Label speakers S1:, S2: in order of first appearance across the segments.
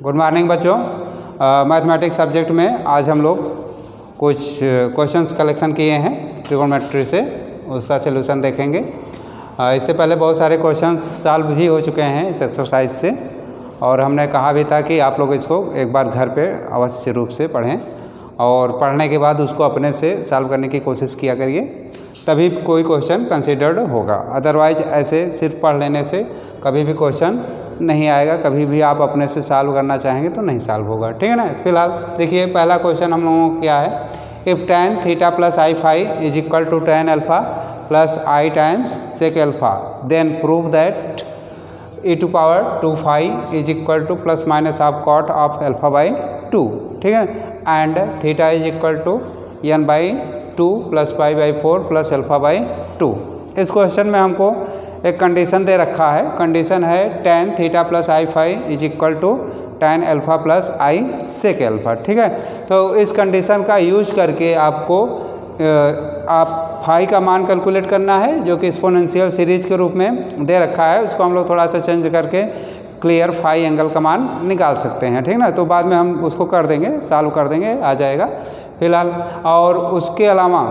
S1: Good morning बच्चों। Mathematics subject में आज हम लोग कुछ क्वेश्चंस कलेक्शन किए हैं ट्रिगोनोमेट्री से, उसका सलूशन देखेंगे। इससे पहले बहुत सारे क्वेश्चंस सॉल्व भी हो चुके हैं इस एक्सरसाइज से, और हमने कहा भी था कि आप लोग इसको एक बार घर पे अवश्य रूप से पढ़ें और पढ़ने के बाद उसको अपने से सॉल्व करने की कोशिश किया करिए, तभी कोई क्वेश्चन कंसिडर्ड होगा। अदरवाइज ऐसे सिर्फ पढ़ लेने से कभी भी क्वेश्चन नहीं आएगा, कभी भी आप अपने से सॉल्व करना चाहेंगे तो नहीं सॉल्व होगा, ठीक है ना। फिलहाल देखिए पहला क्वेश्चन हम लोगों को क्या है, if tan theta plus i phi is equal to tan alpha plus i times sec alpha then prove that e to power 2 phi is equal to plus minus of cot of alpha by 2, ठीक है, एंड theta is equal to n by 2 plus pi by 4 plus alpha by 2। इस question में हमको एक condition दे रखा है, condition है tan theta plus i phi is equal to tan alpha plus i sec alpha, ठीक है। तो इस कंडीशन का यूज करके आपको आप फाई का मान कैलकुलेट करना है, जो कि एक्सपोनेंशियल सीरीज के रूप में दे रखा है। उसको हम लोग थोड़ा सा चेंज करके क्लियर फाई एंगल का मान निकाल सकते हैं, ठीक ना। तो बाद में हम उसको कर देंगे, सॉल्व कर देंगे, आ जाएगा फिलहाल। और उसके अलावा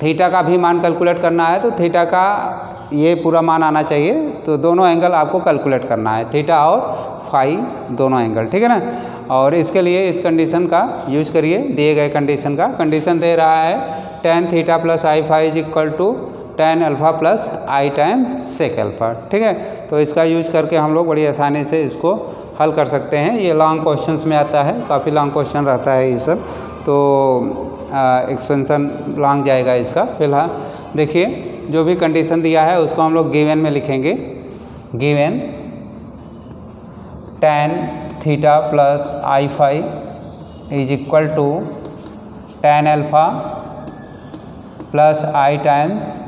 S1: थीटा का भी मान कैलकुलेट करना है, तो थीटा का ये पूरा मान आना चाहिए, तो दोनों एंगल आपको कैलकुलेट करना है, थीटा और फाई दोनों एंगल, ठीक है ना। और इसके लिए इस कंडीशन का यूज करिए, दिए गए कंडीशन का। कंडीशन दे रहा है tan theta plus i phi is equal to tan alpha plus i time sec alpha, ठीक है। तो इसका यूज करके हम लोग बड़ी आसानी से इसको हल कर सकते हैं। ये लॉन्ग क्वेश्चंस में आता है, काफ़ी लॉन्ग क्वेश्चन रहता है ये सब, तो एक्सपेंशन लॉन्ग जाएगा इसका। फिलहाल देखिए जो भी कंडीशन दिया है उसको हम लोग गिवन में लिखेंगे। Given tan theta plus i phi is equal to tan alpha plus i times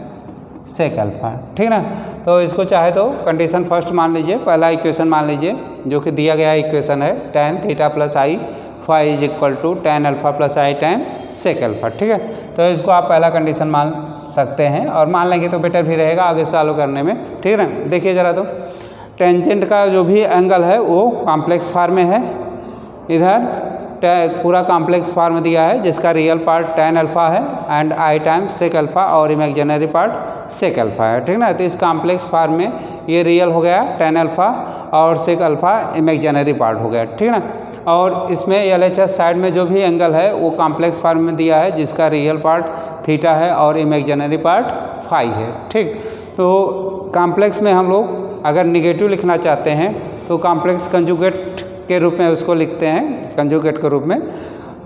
S1: sec alpha, ठीक ना। तो इसको चाहे तो कंडीशन फर्स्ट मान लीजिए, पहला इक्वेशन मान लीजिए, जो कि दिया गया इक्वेशन है tan theta plus i phi is equal to tan alpha plus i time sec alpha, ठीक है। तो इसको आप पहला कंडीशन मान सकते हैं, और मान लेंगे तो बेटर भी रहेगा आगे सॉल्व करने में, ठीक है ना। देखिए ज़रा, तो टेंजेंट का जो भी एंगल है वो कॉम्प्लेक्स फॉर्म में है, इधर पूरा कॉम्प्लेक्स फॉर्म दिया है, जिसका रियल पार्ट tan अल्फा है and i time sec alpha और इमेजिनरी पार्ट सेक अल्फा है, ठीक ना। तो इस कॉम्प्लेक्स फॉर्म में ये रियल हो गया tan अल्फा और सेक अल्फा इमेजिनरी पार्ट हो गया, ठीक ना। और इसमें LHS साइड में जो भी एंगल है वो कॉम्प्लेक्स फॉर्म में दिया है, जिसका रियल पार्ट थीटा है और इमेजिनरी पार्ट फाई है, ठीक। तो कॉम्प्लेक्स में हम लोग अगर निगेटिव लिखना चाहते हैं तो कॉम्प्लेक्स कंजुगेट के रूप में उसको लिखते हैं, कंजुगेट के रूप में।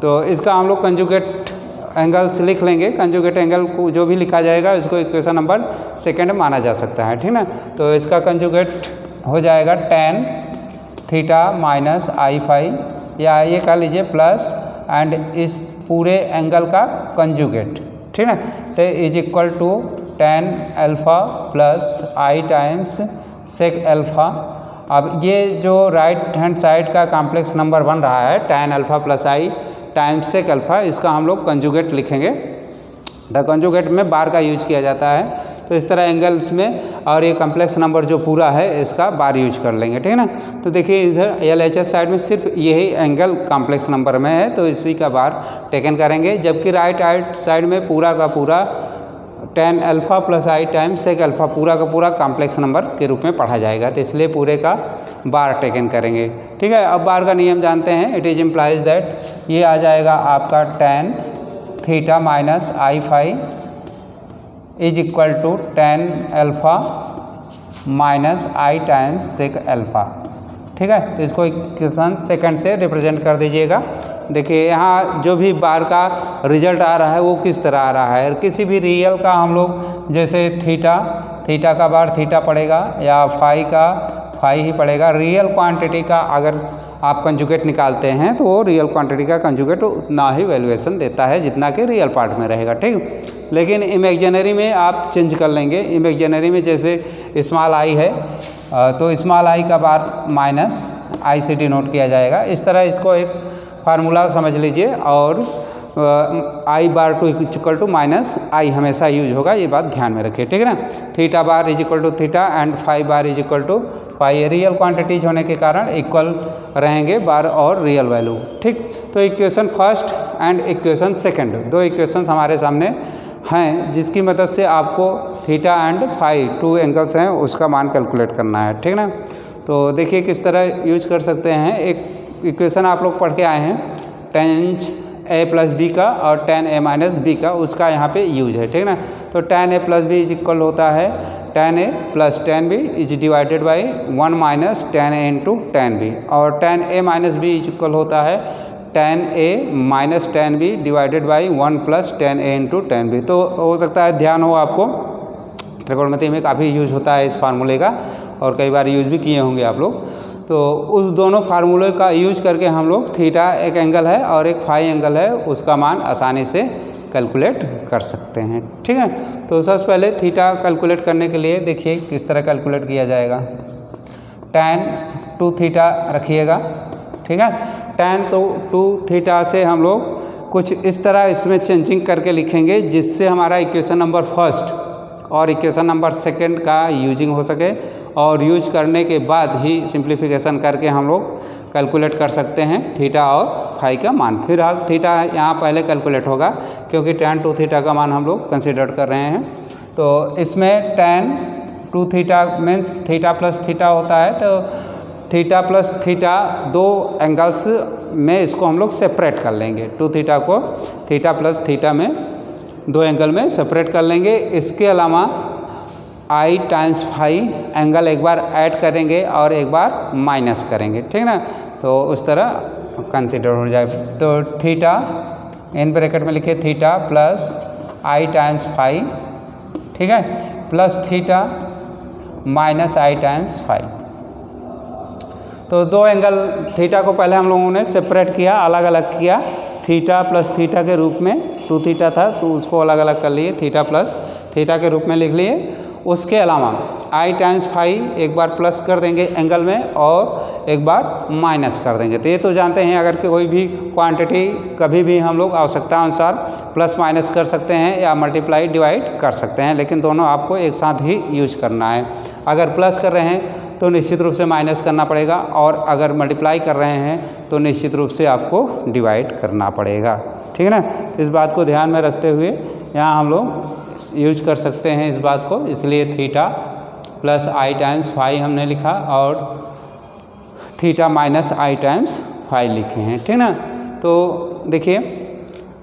S1: तो इसका हम लोग कंजुगेट एंगल्स लिख लेंगे। कंजुगेट एंगल को जो भी लिखा जाएगा उसको इक्वेशन नंबर सेकंड माना जा सकता है, ठीक ना। तो इसका कंजुगेट हो जाएगा tan theta minus i phi, या ये कह लीजिए प्लस एंड इस पूरे एंगल का कंजुगेट, ठीक है। तो is equal to tan alpha plus i times sec alpha. अब ये जो राइट हैंड साइड का कॉम्प्लेक्स नंबर बन रहा है tan alpha plus i times sec alpha, इसका हम लोग कंजुगेट लिखेंगे। द कंजुगेट में बार का यूज किया जाता है, तो इस तरह एंगल्स में, और ये कॉम्प्लेक्स नंबर जो पूरा है इसका बार यूज कर लेंगे, ठीक है ना। तो देखिए इधर LHS साइड में सिर्फ यही एंगल कॉम्प्लेक्स नंबर में है, तो इसी का बार टेकन करेंगे, जबकि राइट साइड में पूरा का पूरा tan alpha plus i time sec alpha पूरा का पूरा कॉम्प्लेक्स नंबर के रूप में पढ़ा जाएगा, तो इसलिए पूरे का बार टेकन करेंगे, ठीक है। अब बार का नियम जानते हैं, इट इज इम्प्लाइज दैट ये आ जाएगा आपका tan theta minus i phi is equal to tan alpha minus i times sec alpha, ठीक है। तो इसको इक्वेशन सेकंड से रिप्रेजेंट कर दीजिएगा। देखिए यहाँ जो भी बार का रिजल्ट आ रहा है वो किस तरह आ रहा है, किसी भी रियल का हम लोग जैसे थीटा का बार थीटा पड़ेगा या फाई का फाई ही पड़ेगा। रियल क्वांटिटी का अगर आप कंजुगेट निकालते हैं तो वो रियल क्वांटिटी का कंजुगेट उतना ही वैल्यूएशन देता है जितना कि रियल पार्ट में रहेगा, ठीक। लेकिन इमेजिनरी में आप चेंज कर लेंगे। इमेजिनरी में जैसे स्मॉल आई है तो स्मॉल आई का बार माइनस आई से डिनोट किया जाएगा। इस तरह इसको एक फार्मूला समझ लीजिए, और आई बार टू इक्वल टू माइनस आई हमेशा यूज होगा, ये बात ध्यान में रखिए, ठीक है ना। Theta bar is equal to theta and phi bar is equal to phi. Real quantities होने के कारण इक्वल रहेंगे बार और रियल वैल्यू, ठीक। तो equation first and equation second, दो इक्वेशन हमारे सामने हैं जिसकी मदद से आपको theta and phi two angles हैं उसका मान कैलकुलेट करना है, ठीक ना। तो देखिए किस तरह यूज कर सकते हैं। एक इक्वेशन आप लोग पढ़ के आए हैं tan a प्लस बी का और tan a माइनस बी का, उसका यहाँ पे यूज है, ठीक ना। तो tan a plus b is equal होता है tan a plus tan b is divided by 1 minus tan a into tan b, और tan a minus b is equal होता है tan a minus tan b divided by 1 plus tan a into tan b। तो हो सकता है ध्यान हो आपको, त्रिकोणमिति में काफ़ी यूज होता है इस फार्मूले का और कई बार यूज भी किए होंगे आप लोग। तो उस दोनों फार्मूले का यूज करके हम लोग थीटा एक एंगल है और एक फाई एंगल है उसका मान आसानी से कैलकुलेट कर सकते हैं, ठीक है। तो सबसे पहले थीटा कैलकुलेट करने के लिए देखिए किस तरह कैलकुलेट किया जाएगा। tan 2 थीटा रखिएगा, ठीक है। tan तो 2 थीटा से हम लोग कुछ इस तरह इसमें चेंजिंग करके लिखेंगे जिससे हमारा इक्वेशन नंबर फर्स्ट और इक्वेशन नंबर सेकंड का यूजिंग हो सके, और यूज करने के बाद ही सिंप्लीफिकेशन करके हम लोग कैलकुलेट कर सकते हैं थीटा और फाई का मान। फिलहाल थीटा यहाँ पहले कैलकुलेट होगा क्योंकि tan 2 थीटा का मान हम लोग कंसिडर कर रहे हैं। तो इसमें tan 2 theta means theta plus theta होता है, तो थीटा प्लस थीटा दो एंगल्स में इसको हम लोग सेपरेट कर लेंगे। 2 थीटा को थीटा प्लस थीटा में दो एंगल में सेपरेट कर लेंगे। इसके अलावा आई टाइम्स फाई एंगल एक बार ऐड करेंगे और एक बार माइनस करेंगे, ठीक ना। तो उस तरह कंसिडर हो जाए। तो थीटा इन ब्रैकेट में लिखे theta plus i times phi, ठीक है, plus theta minus i times phi. तो दो एंगल थीटा को पहले हम लोगों ने सेपरेट किया, अलग अलग किया। थीटा प्लस थीटा के रूप में 2 थीटा था तो उसको अलग अलग कर लिए, थीटा प्लस थीटा के रूप में लिख लिए। उसके अलावा आई टाइम्स फाई एक बार प्लस कर देंगे एंगल में और एक बार माइनस कर देंगे। तो ये तो जानते हैं अगर कोई भी क्वांटिटी कभी भी हम लोग आवश्यकता अनुसार प्लस माइनस कर सकते हैं या मल्टीप्लाई डिवाइड कर सकते हैं, लेकिन दोनों आपको एक साथ ही यूज करना है। अगर प्लस कर रहे हैं तो निश्चित रूप से माइनस करना पड़ेगा, और अगर मल्टीप्लाई कर रहे हैं तो निश्चित रूप से आपको डिवाइड करना पड़ेगा, ठीक है ना। इस बात को ध्यान में रखते हुए यहाँ हम लोग यूज कर सकते हैं इस बात को, इसलिए theta plus i times phi हमने लिखा और theta minus i times phi लिखे हैं, ठीक ना। तो देखिए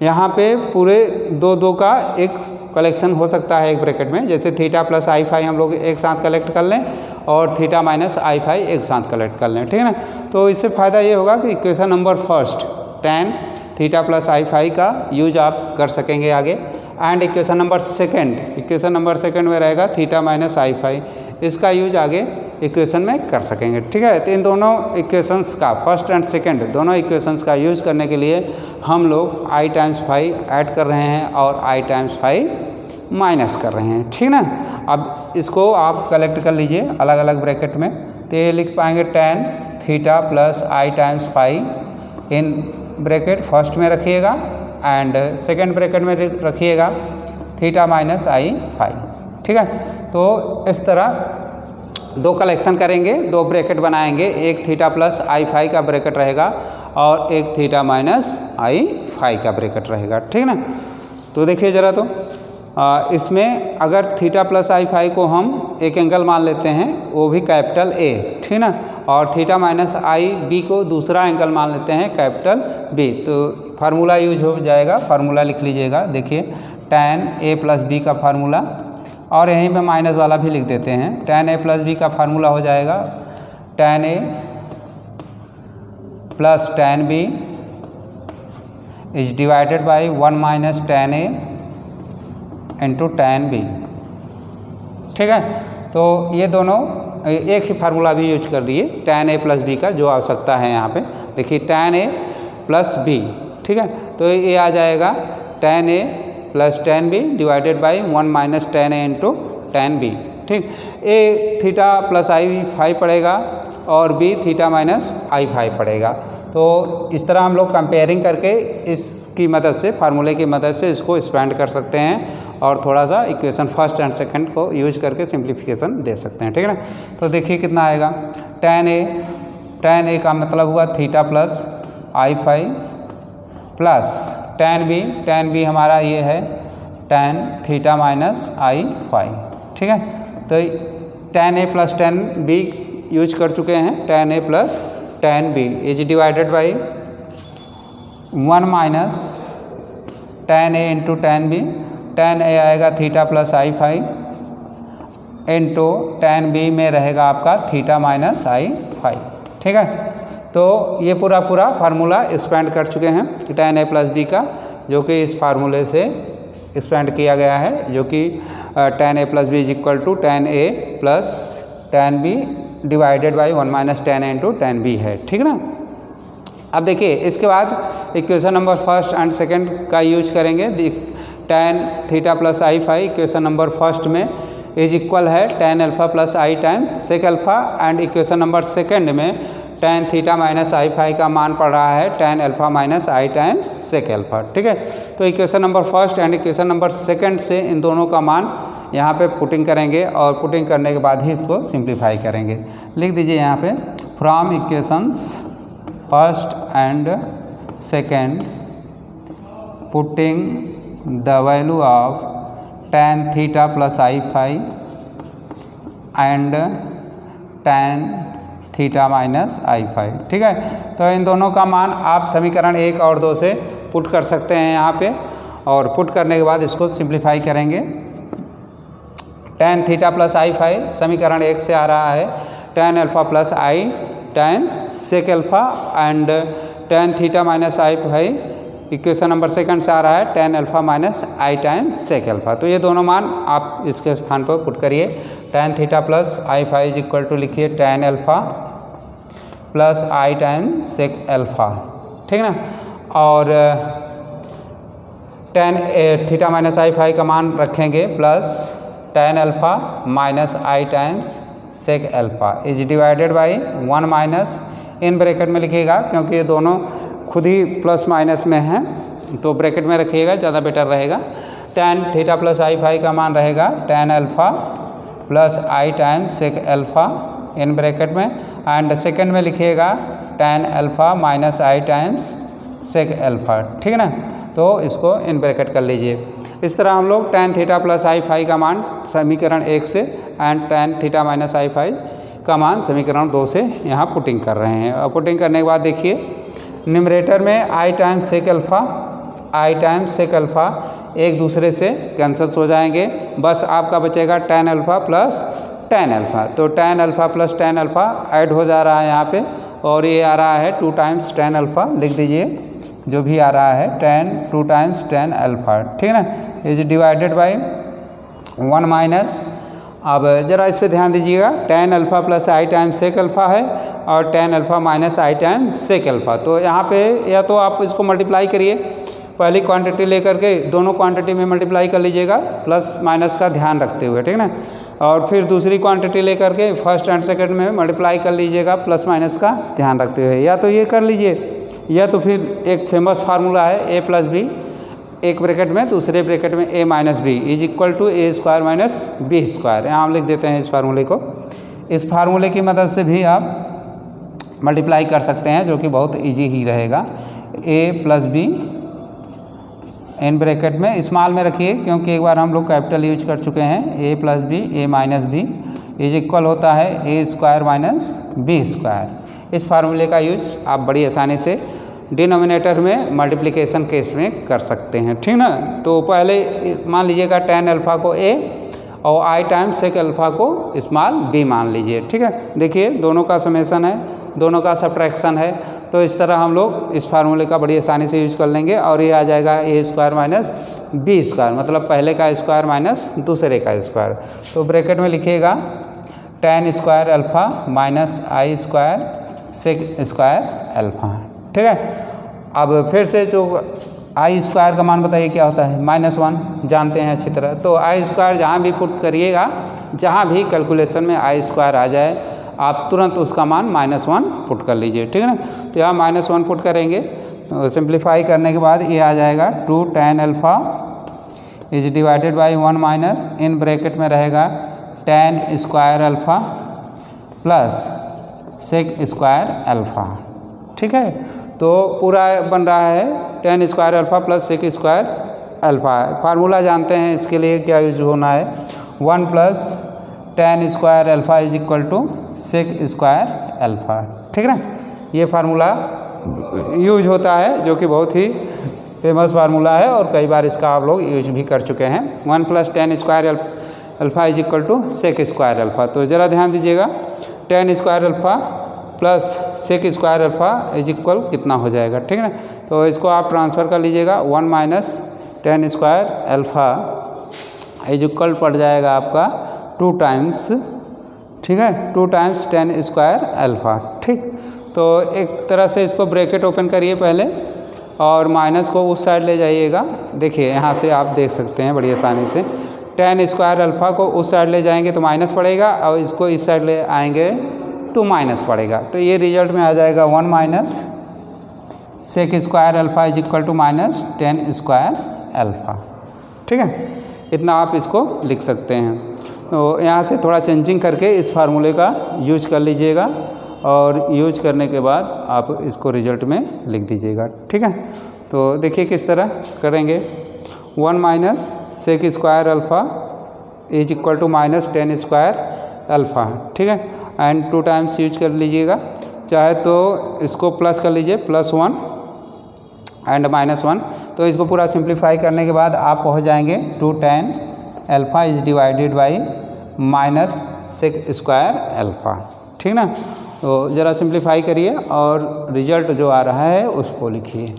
S1: यहाँ पे पूरे दो का एक कलेक्शन हो सकता है एक ब्रैकेट में, जैसे थीटा प्लस आई फाई हम लोग एक साथ कलेक्ट कर लें और थीटा माइनस आई फाई एक साथ कलेक्ट कर लें, ठीक है ना। तो इससे फ़ायदा ये होगा कि equation number first tan theta plus i phi का यूज आप कर सकेंगे आगे, एंड इक्वेशन नंबर सेकंड में रहेगा थीटा माइनस आई फाई, इसका यूज आगे इक्वेशन में कर सकेंगे, ठीक है। तो इन दोनों इक्वेशंस का फर्स्ट एंड सेकंड दोनों इक्वेशंस का यूज करने के लिए हम लोग आई टाइम्स फाई ऐड कर रहे हैं और आई टाइम्स फाई माइनस कर रहे हैं, ठीक ना। अब इसको आप कलेक्ट कर लीजिए अलग अलग ब्रैकेट में। तो ये लिख पाएंगे tan theta plus i times phi in bracket first में रखिएगा एंड सेकेंड ब्रैकेट में रखिएगा थीटा माइनस आई फाई, ठीक है। तो इस तरह दो कलेक्शन करेंगे, दो ब्रैकेट बनाएंगे, एक थीटा प्लस आई फाई का ब्रैकेट रहेगा और एक थीटा माइनस आई फाई का ब्रैकेट रहेगा, ठीक है ना। तो देखिए ज़रा, तो इसमें अगर थीटा प्लस आई फाई को हम एक एंगल मान लेते हैं वो भी कैपिटल ए, ठीक ना, और थीटा माइनस आई बी को दूसरा एंगल मान लेते हैं कैपिटल बी। तो फार्मूला यूज हो जाएगा, फार्मूला लिख लीजिएगा। देखिए tan a प्लस बी का फार्मूला, और यहीं पे माइनस वाला भी लिख देते हैं। tan a प्लस बी का फार्मूला हो जाएगा tan a plus tan b is divided by 1 minus tan a into tan b, ठीक है। तो ये दोनों एक ही फार्मूला भी यूज कर लिए tan a प्लस बी का, जो आवश्यकता है यहाँ पे। देखिए tan a प्लस बी, ठीक है। तो ये आ जाएगा tan a plus tan b divided by 1 minus tan a into tan b, ठीक। a theta plus i phi पड़ेगा और b theta minus i phi पड़ेगा। तो इस तरह हम लोग कंपेयरिंग करके इसकी मदद से, फार्मूले की मदद से इसको एक्सपेंड कर सकते हैं और थोड़ा सा इक्वेशन फर्स्ट एंड सेकंड को यूज करके सिंप्लीफिकेशन दे सकते हैं, ठीक है ना। तो देखिए कितना आएगा, tan a का मतलब हुआ theta plus i5 plus tan b हमारा ये है tan थीटा माइनस i5, ठीक है। तो tan a plus tan b use कर चुके हैं, tan a plus tan b is divided by 1 minus tan a into tan b। tan a आएगा theta plus i5 into tan b में रहेगा आपका थीटा माइनस i5, ठीक है। तो ये पूरा फार्मूला एक्सपेंड कर चुके हैं tan a प्लस b का, जो कि इस फार्मूले से एक्सपेंड किया गया है, जो कि tan a plus b is equal to tan a plus tan b divided by 1 minus tan a into tan b है, ठीक ना। अब देखिए इसके बाद equation number first and second का यूज करेंगे। tan theta plus i5 equation number first में इज इक्वल है tan alpha plus i time sec alpha, and equation number second में tan थीटा माइनस i5 का मान पड़ रहा है tan alpha minus i time sec alpha, ठीक है। तो equation number first and equation number second से इन दोनों का मान यहाँ पे पुटिंग करेंगे और पुटिंग करने के बाद ही इसको सिंप्लीफाई करेंगे। लिख दीजिए यहाँ पे, from equations first and second putting the value of tan theta plus i5 and tan theta minus i5, ठीक है। तो इन दोनों का मान आप समीकरण 1 और 2 से पुट कर सकते हैं यहाँ पे, और पुट करने के बाद इसको सिंप्लीफाई करेंगे। tan थीटा प्लस i5 समीकरण 1 से आ रहा है tan alpha plus i time sec alpha, and tan theta minus i5 equation number second से आ रहा है tan alpha minus i time sec alpha. तो ये दोनों मान आप इसके स्थान पर पुट करिए। tan theta plus i5 is equal to लिखिए tan alpha plus i time sec alpha, ठीक ना। और tan थीटा माइनस i5 का मान रखेंगे plus tan alpha minus i times sec alpha is divided by 1 minus, in bracket में लिखिएगा क्योंकि ये दोनों खुद ही प्लस माइनस में हैं, तो ब्रैकेट में रखिएगा, ज़्यादा बेटर रहेगा। tan थीटा प्लस i5 का मान रहेगा tan alpha plus i time sec alpha in bracket में, एंड सेकंड में लिखिएगा tan alpha minus i times sec alpha, ठीक है ना। तो इसको इन ब्रैकेट कर लीजिए। इस तरह हम लोग tan थीटा प्लस i5 का मान समीकरण 1 से and tan theta minus i5 का मान समीकरण 2 से यहाँ पुटिंग कर रहे हैं। और पुटिंग करने के बाद देखिए न्यूमरेटर में i टाइम सेक अल्फा एक दूसरे से कैंसल्स हो जाएंगे, बस आपका बचेगा tan alpha plus tan alpha. तो tan alpha plus tan alpha add हो जा रहा है यहाँ पे, और ये आ रहा है 2 टाइम्स tan अल्फा, लिख दीजिए जो भी आ रहा है 2 टाइम्स tan अल्फा, ठीक है ना। इज डिवाइडेड बाई 1 माइनस, अब ज़रा इस पर ध्यान दीजिएगा, tan alpha plus i time sec alpha है और tan alpha minus i time sec alpha. तो यहाँ पे या तो आप इसको मल्टीप्लाई करिए, पहली क्वांटिटी लेकर के दोनों क्वांटिटी में मल्टीप्लाई कर लीजिएगा प्लस माइनस का ध्यान रखते हुए, ठीक है ना। और फिर दूसरी क्वांटिटी लेकर के फर्स्ट एंड सेकंड में मल्टीप्लाई कर लीजिएगा प्लस माइनस का ध्यान रखते हुए, या तो ये कर लीजिए, या तो फिर एक फेमस फार्मूला है a प्लस बी, एक ब्रैकेट में दूसरे ब्रैकेट में a minus b is equal to a square minus b square. यहाँ हम लिख देते हैं इस फार्मूले को। इस फार्मूले की मदद से भी आप मल्टीप्लाई कर सकते हैं, जो कि बहुत इजी ही रहेगा। a plus be in bracket में स्मॉल में रखिए, क्योंकि एक बार हम लोग कैपिटल यूज कर चुके हैं। a plus b a minus b is equal होता है a square minus b square. इस फार्मूले का यूज आप बड़ी आसानी से डिनोमिनेटर में मल्टीप्लिकेशन केस में कर सकते हैं, ठीक ना। तो पहले मान लीजिएगा tan अल्फा को a और i टाइम सेक अल्फा को स्मॉल b मान लीजिए, ठीक है। देखिए दोनों का समेसन है, दोनों का सब्ट्रैक्शन है, तो इस तरह हम लोग इस फार्मूले का बड़ी आसानी से यूज कर लेंगे, और ये आ जाएगा a square minus b square, मतलब पहले का स्क्वायर माइनस दूसरे का स्क्वायर। तो ब्रैकेट में लिखिएगा tan square alpha minus i square sec square alpha, ठीक है। अब फिर से जो i स्क्वायर का मान बताइए क्या होता है, -1 जानते हैं अच्छी तरह। तो i स्क्वायर जहाँ भी पुट करिएगा, जहाँ भी कैलकुलेशन में i स्क्वायर आ जाए, आप तुरंत उसका मान -1 पुट कर लीजिए, ठीक है ना। तो यहाँ -1 पुट करेंगे तो सिंप्लीफाई करने के बाद ये आ जाएगा 2 tan alpha is divided by 1 minus in bracket में रहेगा tan square alpha plus sec square alpha, ठीक है। तो पूरा बन रहा है tan square alpha plus sec square alpha. Formula जानते हैं इसके लिए क्या यूज होना है, 1 plus tan square alpha is equal to sec square alpha, ठीक है ना। ये फार्मूला यूज होता है जो कि बहुत ही फेमस फार्मूला है और कई बार इसका आप लोग यूज भी कर चुके हैं। 1 plus tan square alpha is equal to sec square alpha. तो ज़रा ध्यान दीजिएगा, tan square alpha plus sec square alpha is equal कितना हो जाएगा, ठीक है ना। तो इसको आप ट्रांसफ़र कर लीजिएगा, 1 minus tan square alpha is equal पड़ जाएगा आपका 2 टाइम्स, ठीक है, 2 टाइम्स tan स्क्वायर अल्फ़ा, ठीक। तो एक तरह से इसको ब्रैकेट ओपन करिए पहले और माइनस को उस साइड ले जाइएगा। देखिए यहाँ से आप देख सकते हैं बड़ी आसानी से, tan स्क्वायर अल्फ़ा को उस साइड ले जाएंगे तो माइनस पड़ेगा और इसको इस साइड ले आएंगे तो माइनस पड़ेगा। तो ये रिजल्ट में आ जाएगा 1 minus sec square alpha is equal to minus tan square alpha, ठीक है। इतना आप इसको लिख सकते हैं। तो यहाँ से थोड़ा चेंजिंग करके इस फार्मूले का यूज कर लीजिएगा और यूज करने के बाद आप इसको रिजल्ट में लिख दीजिएगा, ठीक है। तो देखिए किस तरह करेंगे, 1 minus sec square alpha is equal to minus tan square alpha, ठीक है। एंड 2 टाइम्स यूज कर लीजिएगा, चाहे तो इसको प्लस कर लीजिए +1 एंड -1। तो इसको पूरा सिंप्लीफाई करने के बाद आप पहुंच जाएंगे 2 tan alpha is divided by minus sec square alpha, ठीक ना। तो ज़रा सिंप्लीफाई करिए और रिजल्ट जो आ रहा है उसको लिखिए।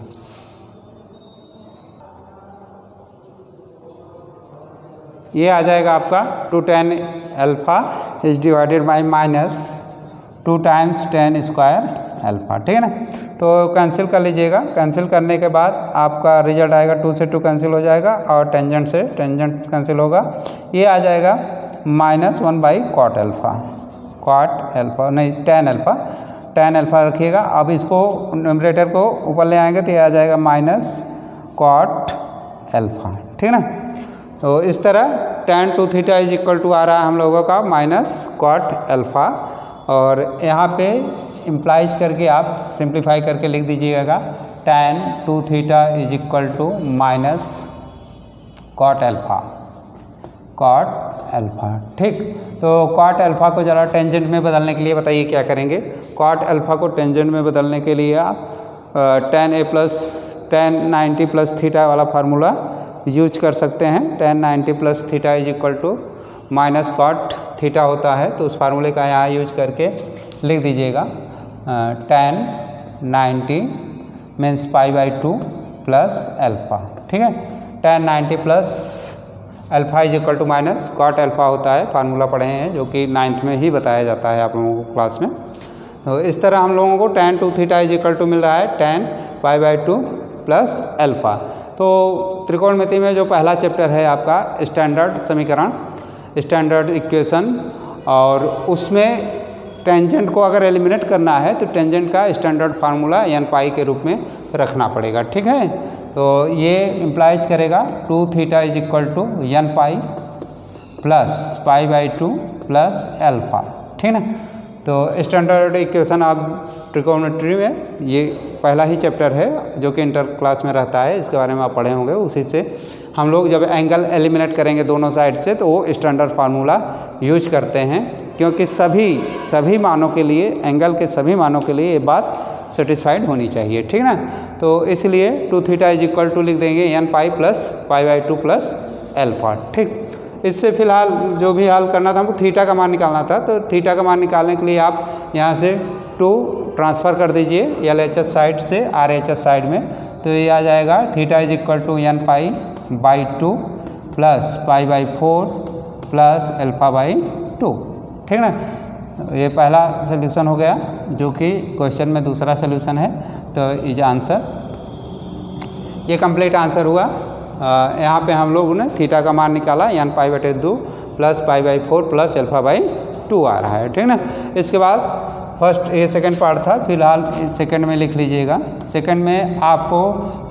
S1: ये आ जाएगा आपका 2 tan alpha is divided by minus 2 times tan square alpha, ठीक है ना। तो कैंसिल कर लीजिएगा, कैंसिल करने के बाद आपका रिजल्ट आएगा 2 से 2 कैंसिल हो जाएगा और टेंजेंट से टेंजेंट कैंसिल होगा। ये आ जाएगा -1 by cot alpha, cot alpha नहीं tan अल्फ़ा, tan अल्फ़ा रखिएगा। अब इसको न्यूमरेटर को ऊपर ले आएंगे तो ये आ जाएगा माइनस कॉट अल्फ़ा, ठीक है ना। तो इस तरह tan 2 theta is equal to आ रहा है हम लोगों का माइनस कॉट अल्फ़ा, और यहाँ पे इम्प्लाइज करके आप सिंप्लीफाई करके लिख दीजिएगा tan 2 theta is equal to minus cot alpha, cot alpha, ठीक। तो कॉट अल्फ़ा को ज़रा टेंजेंट में बदलने के लिए बताइए क्या करेंगे। कॉट अल्फ़ा को टेंजेंट में बदलने के लिए आप tan 90 प्लस थीटा वाला फार्मूला यूज कर सकते हैं। tan 90 plus theta is equal to minus cot theta होता है, तो उस फार्मूले का यहाँ यूज करके लिख दीजिएगा tan 90 मीन्स π/2 प्लस अल्फ़ा, ठीक है। tan 90 plus alpha is equal to minus cot alpha होता है, फार्मूला पढ़े हैं जो कि 9th में ही बताया जाता है आप लोगों को क्लास में। तो इस तरह हम लोगों को tan 2 theta is equal to मिल रहा है tan π/2 प्लस अल्फ़ा। तो त्रिकोणमिति में जो पहला चैप्टर है आपका स्टैंडर्ड समीकरण, स्टैंडर्ड इक्वेशन, और उसमें टेंजेंट को अगर एलिमिनेट करना है तो टेंजेंट का स्टैंडर्ड फार्मूला n पाई के रूप में रखना पड़ेगा, ठीक है। तो ये इम्प्लाइज करेगा 2 theta is equal to n pi plus π/2 plus alpha, ठीक ना। तो स्टैंडर्ड इक्वेशन आप ट्रिकोमेट्री में ये पहला ही चैप्टर है जो कि इंटर क्लास में रहता है, इसके बारे में आप पढ़े होंगे। उसी से हम लोग जब एंगल एलिमिनेट करेंगे दोनों साइड से तो वो स्टैंडर्ड फार्मूला यूज करते हैं, क्योंकि सभी मानों के लिए, एंगल के सभी मानों के लिए ये बात सेटिस्फाइड होनी चाहिए, ठीक ना। तो इसलिए 2 थीटा इज इक्वल टू लिख देंगे n pi plus π/2 plus alpha, ठीक। इससे फिलहाल जो भी हल करना था हमको थीटा का मान निकालना था, तो थीटा का मान निकालने के लिए आप यहाँ से 2 ट्रांसफ़र कर दीजिए LHS साइड से RHS साइड में, तो ये आ जाएगा theta is equal to n π/2 plus π/4 plus अल्फ़ा/2, ठीक ना। ये पहला सोल्यूशन हो गया जो कि क्वेश्चन में दूसरा सोल्यूशन है। तो इज आंसर, ये कंप्लीट आंसर हुआ। यहाँ पे हम लोग ने थीटा का मान निकाला n π/2 प्लस π/4 प्लस अल्फ़ा/2। 2 आ रहा है, ठीक ना। इसके बाद फर्स्ट ये सेकंड पार्ट था, फिलहाल सेकंड में लिख लीजिएगा। सेकंड में आपको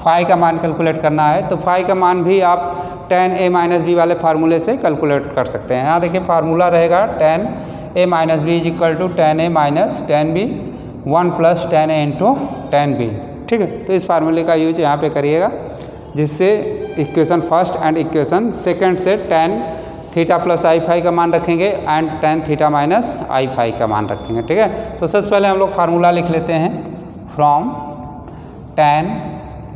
S1: फाई का मान कैलकुलेट करना है, तो फाई का मान भी आप tan a माइनस बी वाले फार्मूले से कैलकुलेट कर सकते हैं। यहाँ देखिए फार्मूला रहेगा tan a minus b is equal to tan a minus tan b 1 plus tan a into tan b, ठीक है। तो इस फार्मूले का यूज यहाँ पे करिएगा, जिससे equation first and equation second से tan theta plus i phi का मान रखेंगे and tan theta minus i phi का मान रखेंगे, ठीक है। तो सबसे पहले हम लोग फार्मूला लिख लेते हैं। From tan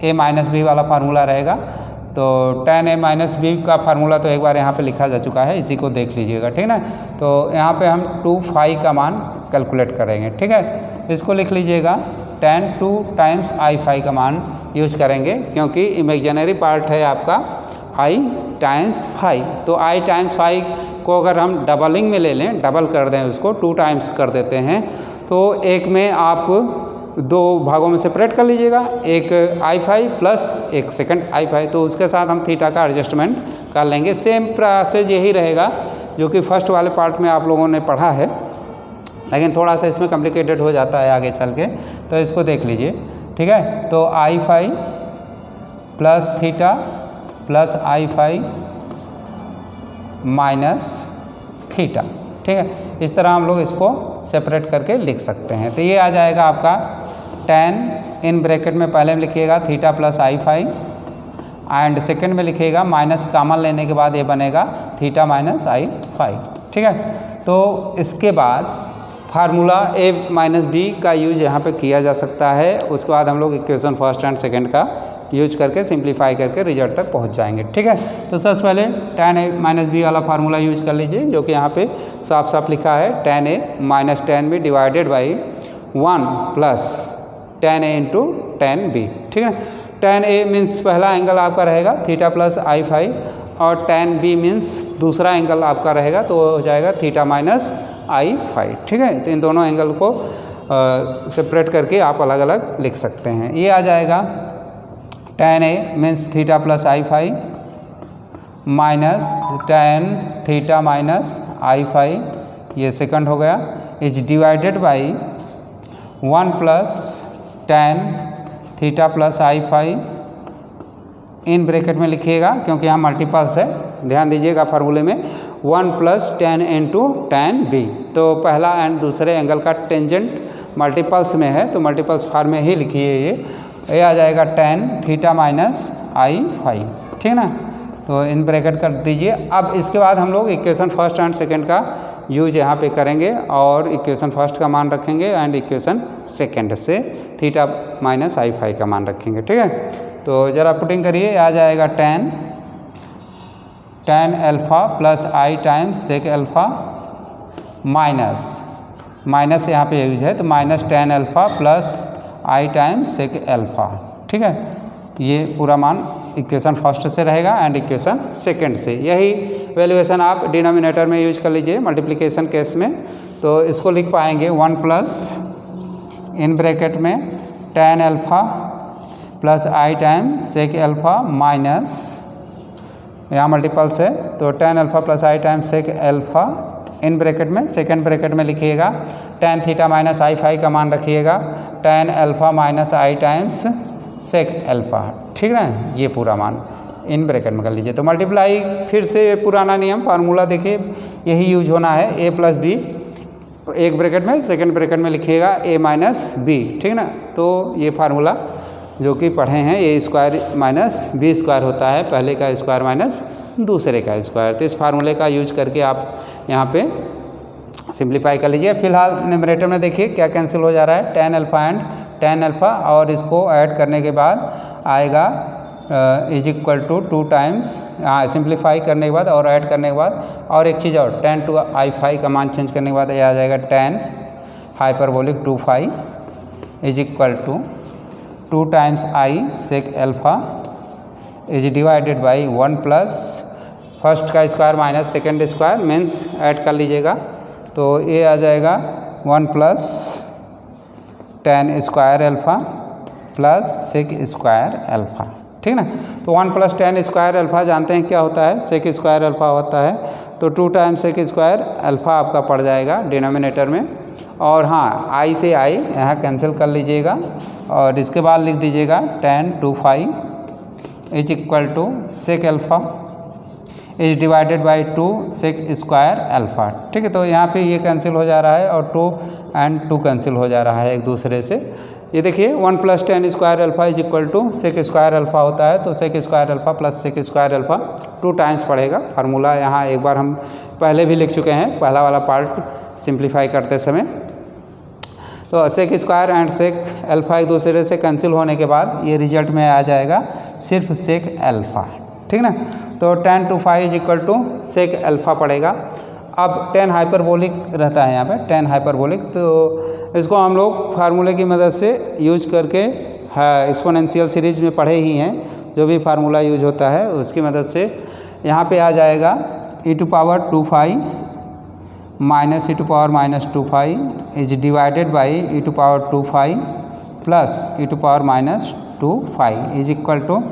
S1: a minus b वाला फार्मूला रहेगा, तो tan a माइनस बी का फार्मूला तो एक बार यहाँ पे लिखा जा चुका है, इसी को देख लीजिएगा, ठीक ना। तो यहाँ पे हम 2 फाई का मान कैलकुलेट करेंगे, ठीक है। इसको लिख लीजिएगा, tan 2 टाइम्स आई फाई का मान यूज करेंगे, क्योंकि इमेजिनरी पार्ट है आपका i टाइम्स फाई। तो i टाइम्स फाई को अगर हम डबलिंग में ले लें, डबल कर दें उसको, 2 टाइम्स कर देते हैं, तो एक में आप 2 भागों में सेपरेट कर लीजिएगा, एक आई फाई प्लस एक सेकंड आई फाई, तो उसके साथ हम थीटा का एडजस्टमेंट कर लेंगे। सेम प्रोसेस यही रहेगा जो कि फर्स्ट वाले पार्ट में आप लोगों ने पढ़ा है, लेकिन थोड़ा सा इसमें कॉम्प्लिकेटेड हो जाता है आगे चल के, तो इसको देख लीजिए, ठीक है। तो आई phi plus theta plus i phi minus theta, ठीक है। इस तरह हम लोग इसको सेपरेट करके लिख सकते हैं। तो ये आ जाएगा आपका tan इन ब्रैकेट में पहले में लिखिएगा theta plus i phi, and second में लिखिएगा माइनस कॉमन लेने के बाद ये बनेगा थीटा माइनस आई फाई, ठीक है। तो इसके बाद फार्मूला a माइनस बी का यूज यहाँ पे किया जा सकता है। उसके बाद हम लोग इक्वेशन फर्स्ट एंड सेकंड का यूज करके सिंप्लीफाई करके रिजल्ट तक पहुँच जाएंगे, ठीक है। तो सबसे पहले tan a माइनस बी वाला फार्मूला यूज कर लीजिए, जो कि यहाँ पे साफ साफ लिखा है, tan a minus tan b divided by 1 plus tan a into tan b, ठीक है। tan a मीन्स पहला एंगल आपका रहेगा थीटा प्लस आई फाई, और tan b मीन्स दूसरा एंगल आपका रहेगा, तो हो जाएगा थीटा माइनस आई फाई, ठीक है। तो इन दोनों एंगल को सेपरेट करके आप अलग अलग लिख सकते हैं। ये आ जाएगा tan a means theta plus i phi minus tan theta minus i phi, ये सेकंड हो गया, is divided by 1 plus tan theta plus i phi, in bracket में लिखिएगा क्योंकि यहाँ मल्टीपल्स है, ध्यान दीजिएगा फार्मूले में, 1 plus tan into tan b। तो पहला एंड दूसरे एंगल का टेंजेंट मल्टीपल्स में है, तो मल्टीपल्स फार्म में ही लिखिए। ये आ जाएगा tan theta minus i phi, ठीक ना। तो इन ब्रैकेट कर दीजिए। अब इसके बाद हम लोग इक्वेशन फर्स्ट एंड सेकंड का यूज यहाँ पे करेंगे, और इक्वेशन फर्स्ट का मान रखेंगे एंड इक्वेशन सेकंड से थीटा माइनस आई फाई का मान रखेंगे, ठीक है। तो ज़रा पुटिंग करिए, आ जाएगा tan alpha plus i times sec alpha minus यहाँ पे यूज है, तो minus tan alpha plus i times sec alpha, ठीक है। ये पूरा मान इक्वेशन फर्स्ट से रहेगा एंड इक्वेशन सेकंड से। यही वैल्यूएशन आप डिनोमिनेटर में यूज कर लीजिए मल्टीप्लिकेशन केस में, तो इसको लिख पाएंगे 1 प्लस इन ब्रैकेट में tan alpha plus i times sec alpha minus, यहाँ मल्टीपल्स है, तो tan alpha plus i times sec alpha, in bracket में सेकंड ब्रैकेट में लिखिएगा tan theta minus i phi का मान रखिएगा tan alpha minus i times sec alpha, ठीक है। ये पूरा मान इन ब्रैकेट में कर लीजिए। तो मल्टीप्लाई फिर से पुराना नियम फार्मूला देखिए यही यूज होना है, a प्लस बी एक ब्रैकेट में, सेकंड ब्रैकेट में लिखिएगा a माइनस बी, ठीक ना। तो ये फार्मूला जो कि पढ़े हैं, ए स्क्वायर माइनस बी स्क्वायर होता है, पहले का स्क्वायर माइनस दूसरे का स्क्वायर। तो इस फार्मूले का यूज करके आप यहाँ पे सिंप्लीफाई कर लीजिए। फिलहाल न्यूमरेटर में देखिए क्या कैंसिल हो जा रहा है, tan alpha and tan alpha, और इसको ऐड करने के बाद आएगा is equal to 2 times, simplify करने के बाद और ऐड करने के बाद, और एक चीज़ और tan टू आई फाई का मान चेंज करने के बाद ये आ जाएगा tan hyperbolic 2 phi is equal to 2 times i sec alpha is divided by 1 plus first का square minus second square means add कर लीजिएगा, तो ये आ जाएगा 1 plus tan square alpha plus sec square alpha, ठीक ना। तो 1 + tan स्क्वायर अल्फ़ा जानते हैं क्या होता है, सेक स्क्वायर अल्फ़ा होता है, तो 2 टाइम्स सेक स्क्वायर अल्फ़ा आपका पड़ जाएगा डिनोमिनेटर में। और हाँ, आई से आई यहाँ कैंसिल कर लीजिएगा और इसके बाद लिख दीजिएगा tan 2φ is equal to sec alpha is divided by 2 sec square alpha. ठीक है, तो यहाँ पे ये कैंसिल हो जा रहा है और 2 and 2 कैंसिल हो जा रहा है एक दूसरे से। ये देखिए 1 + tan square alpha is equal to sec square alpha होता है, तो sec square alpha plus sec square alpha 2 times पड़ेगा। फार्मूला यहाँ एक बार हम पहले भी लिख चुके हैं, पहला वाला पार्ट सिंप्लीफाई करते समय। तो sec square and sec alpha एक दूसरे से कैंसिल होने के बाद ये रिजल्ट में आ जाएगा सिर्फ सेक अल्फ़ा। ठीक ना, तो tan 2φ is equal to sec alpha पड़ेगा। अब tan हाइपरबोलिक रहता है यहाँ पे, tan हाइपरबोलिक, तो इसको हम लोग फार्मूले की मदद से यूज करके एक्सपोनेंशियल सीरीज में पढ़े ही हैं, जो भी फार्मूला यूज होता है उसकी मदद से यहाँ पे आ जाएगा e⁻² minus e⁻² is divided by e⁻² plus e⁻² is equal to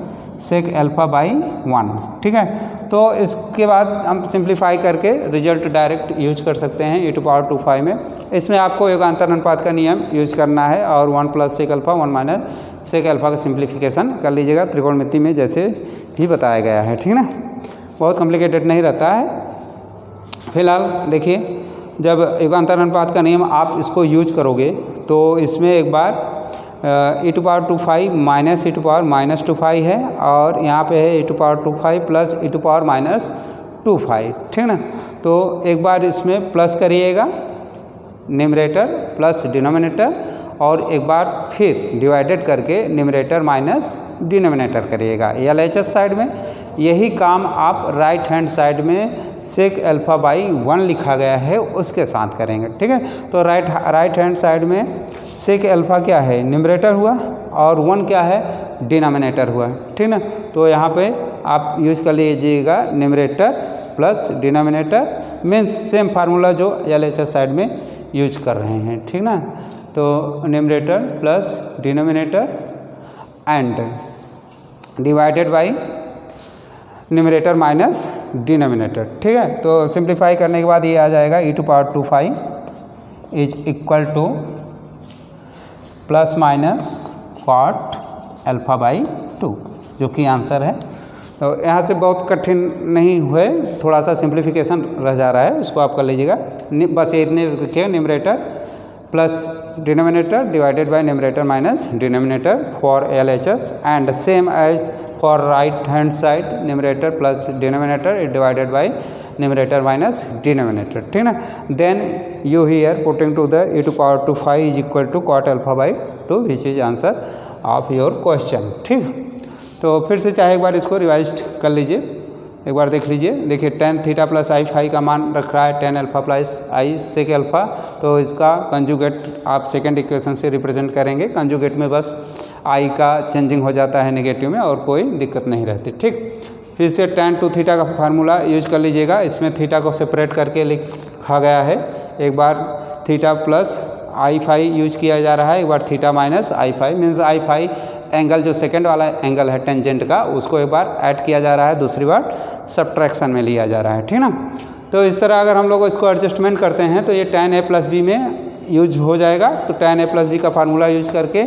S1: sec alpha by 1। ठीक है, तो इसके बाद हम सिंप्लीफाई करके रिजल्ट डायरेक्ट यूज कर सकते हैं e⁻² में। इसमें आपको योगांतर अनुपात का नियम यूज करना है और 1 + सेक अल्फ़ा 1 - सेक अल्फ़ा का सिंप्लीफिकेशन कर लीजिएगा त्रिकोणमिति में जैसे ही बताया गया है। ठीक ना, बहुत कॉम्प्लिकेटेड नहीं रहता है। फिलहाल देखिए, जब योगांतर अनुपात का नियम आप इसको यूज करोगे तो इसमें एक बार e⁻² माइनस e⁻−2φ है और यहाँ पे है e⁻² प्लस e⁻−2φ। ठीक ना, तो एक बार इसमें प्लस करिएगा न्यूमरेटर प्लस डिनोमिनेटर और एक बार फिर डिवाइडेड करके न्यूमरेटर माइनस डिनोमिनेटर करिएगा LHS साइड में। यही काम आप राइट हैंड साइड में सेक अल्फ़ा बाई 1 लिखा गया है उसके साथ करेंगे। ठीक है, तो राइट हैंड साइड में सेक अल्फ़ा क्या है, न्यूमरेटर हुआ और 1 क्या है, डिनोमिनेटर हुआ। ठीक ना, तो यहाँ पे आप यूज कर लीजिएगा numerator plus denominator, means same formula जो LHS साइड में यूज कर रहे हैं। ठीक ना, तो numerator plus denominator and divided by numerator minus denominator. ठीक है, तो सिंप्लीफाई करने के बाद ये आ जाएगा e⁻² is equal to plus minus cot alpha by 2, जो कि आंसर है। तो यहाँ से बहुत कठिन नहीं हुए, थोड़ा सा सिंप्लीफिकेशन रह जा रहा है, उसको आप कर लीजिएगा। बस ये इतने रखिए, numerator plus denominator divided by numerator minus denominator for LHS and same as for right hand side, numerator plus denominator divided by numerator minus denominator. ठीक ना, then you here putting to the e⁻² is equal to cot alpha by 2 which is answer of your question. ठीक, तो फिर से चाहे एक बार इसको revise कर लीजिए, एक बार देख लीजिए। देखिए tan theta plus i phi का मान रख रहा है tan alpha plus i sec alpha, तो इसका कंजुगेट आप सेकंड इक्वेशन से रिप्रेजेंट करेंगे। कंजुगेट में बस आई का चेंजिंग हो जाता है नेगेटिव में और कोई दिक्कत नहीं रहती। ठीक, फिर से tan 2 थीटा का फार्मूला यूज कर लीजिएगा। इसमें थीटा को सेपरेट करके लिखा गया है, एक बार theta plus i phi use किया जा रहा है, एक बार theta minus i phi, means i phi angle जो सेकंड वाला एंगल है टेंजेंट का, उसको एक बार ऐड किया जा रहा है, दूसरी बार सब्ट्रैक्शन में लिया जा रहा है। ठीक ना, तो इस तरह अगर हम लोग इसको एडजस्टमेंट करते हैं तो ये tan a + b में यूज हो जाएगा। तो tan a + b का फार्मूला यूज करके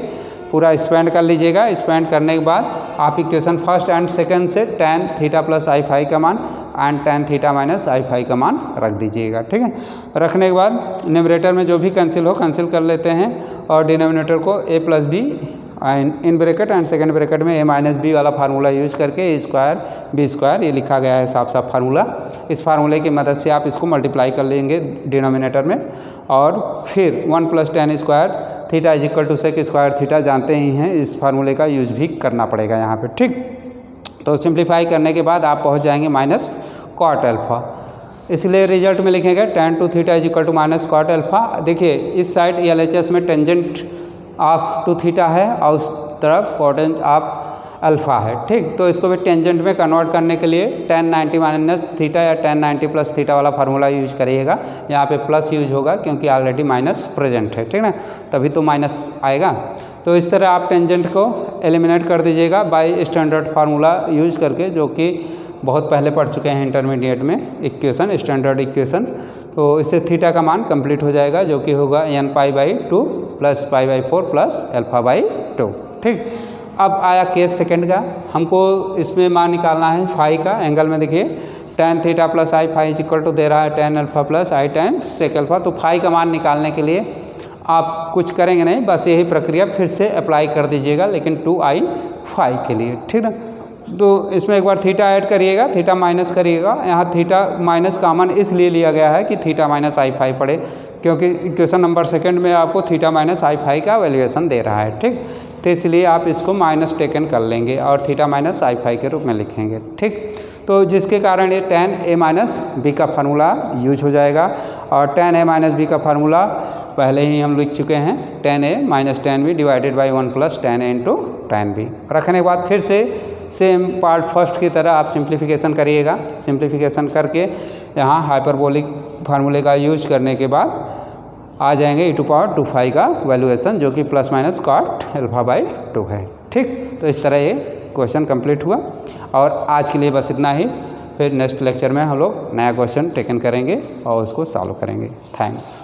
S1: पूरा स्पेंड कर लीजिएगा। स्पेंड करने के बाद आप इक्वेशन फर्स्ट एंड सेकंड से tan theta plus i phi का मान and tan theta minus i phi का मान रख दीजिएगा। ठीक है, रखने के बाद न्यूमरेटर में जो भी कैंसिल हो कैंसिल कर लेते हैं और डिनोमिनेटर को a + b in bracket and second bracket में a - b वाला फार्मूला यूज करके a² b² ये लिखा गया है साफ साफ फार्मूला। इस फार्मूले की मदद से आप इसको मल्टीप्लाई कर लेंगे डिनोमिनेटर में और फिर 1 + tan square theta is equal to sec square theta जानते ही हैं, इस फार्मूले का यूज भी करना पड़ेगा यहाँ पे। ठीक, तो सिंप्लीफाई करने के बाद आप पहुँच जाएंगे माइनस cot अल्फ़ा, इसलिए रिजल्ट में लिखेंगे tan 2 theta is equal to minus cot alpha. देखिए इस साइड LHS में टेंजेंट ऑफ 2 थीटा है और उस तरफ कोटेंज ऑफ अल्फ़ा है। ठीक, तो इसको भी टेंजेंट में कन्वर्ट करने के लिए tan 90 माइनस थीटा या tan 90 प्लस थीटा वाला फार्मूला यूज करिएगा। यहाँ पे प्लस यूज होगा क्योंकि ऑलरेडी माइनस प्रेजेंट है, ठीक ना, तभी तो माइनस आएगा। तो इस तरह आप टेंजेंट को एलिमिनेट कर दीजिएगा बाय स्टैंडर्ड फार्मूला यूज करके, जो कि बहुत पहले पढ़ चुके हैं इंटरमीडिएट में इक्वेशन, स्टैंडर्ड इक्वेशन। तो इससे थीटा का मान कंप्लीट हो जाएगा, जो कि होगा n π/2 प्लस π/4 प्लस α/2। ठीक, अब आया केस सेकंड का, हमको इसमें मान निकालना है फाई का। एंगल में देखिए tan theta plus i phi equal to दे रहा है tan alpha plus i time sec alpha. तो फाई का मान निकालने के लिए आप कुछ करेंगे नहीं, बस यही प्रक्रिया फिर से अप्लाई कर दीजिएगा, लेकिन 2i फाई के लिए। ठीक ना, तो इसमें एक बार थीटा ऐड करिएगा, थीटा माइनस करिएगा। यहाँ थीटा माइनस कॉमन इसलिए लिया गया है कि थीटा माइनस आई फाई पड़े, क्योंकि इक्वेशन नंबर सेकंड में आपको थीटा माइनस आई फाई का वैल्यूएशन दे रहा है। ठीक, तो इसलिए आप इसको माइनस टेकन कर लेंगे और थीटा माइनस आई फाई के रूप में लिखेंगे। ठीक, तो जिसके कारण ये tan a माइनस बी का फार्मूला यूज हो जाएगा। और tan a माइनस बी का फार्मूला पहले ही हम लिख चुके हैं, tan a minus tan b divided by 1 plus tan a into tan b। रखने के बाद फिर से सेम पार्ट फर्स्ट की तरह आप सिंप्लीफिकेशन करिएगा। सिंप्लीफिकेशन करके यहाँ हाइपरबोलिक फार्मूले का यूज करने के बाद आ जाएंगे e⁴ का वैल्यूएशन, जो कि प्लस माइनस cot α/2 है। ठीक, तो इस तरह ये क्वेश्चन कंप्लीट हुआ। और आज के लिए बस इतना ही, फिर नेक्स्ट लेक्चर में हम लोग नया क्वेश्चन टेकन करेंगे और उसको सॉल्व करेंगे। थैंक्स।